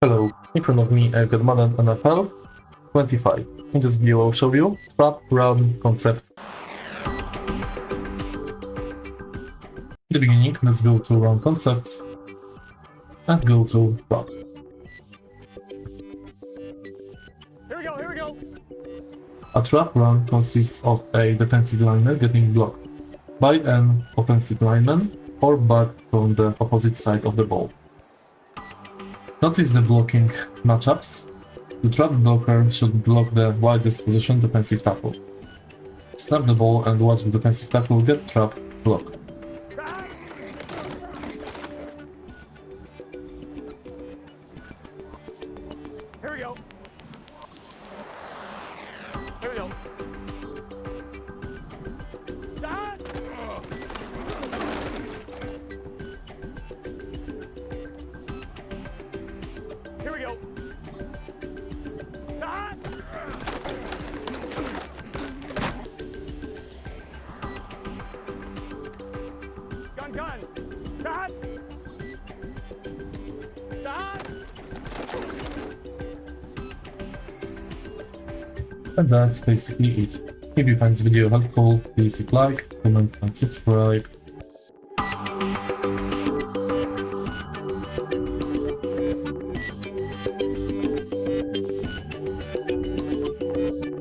Hello, in front of me I've got Madden NFl 25. In this video I'll show you trap run concept. In the beginning, let's go to run concepts and go to trap. Here we go. A trap run consists of a defensive lineman getting blocked by an offensive lineman or back from the opposite side of the ball. Notice the blocking matchups. The trap blocker should block the widest position defensive tackle. Snap the ball and watch the defensive tackle get trap blocked. Here we go. Here we go. Stop! Here we go. Stop! Gun. Stop! Stop! And that's basically it. If you find this video helpful, please hit like, comment and subscribe.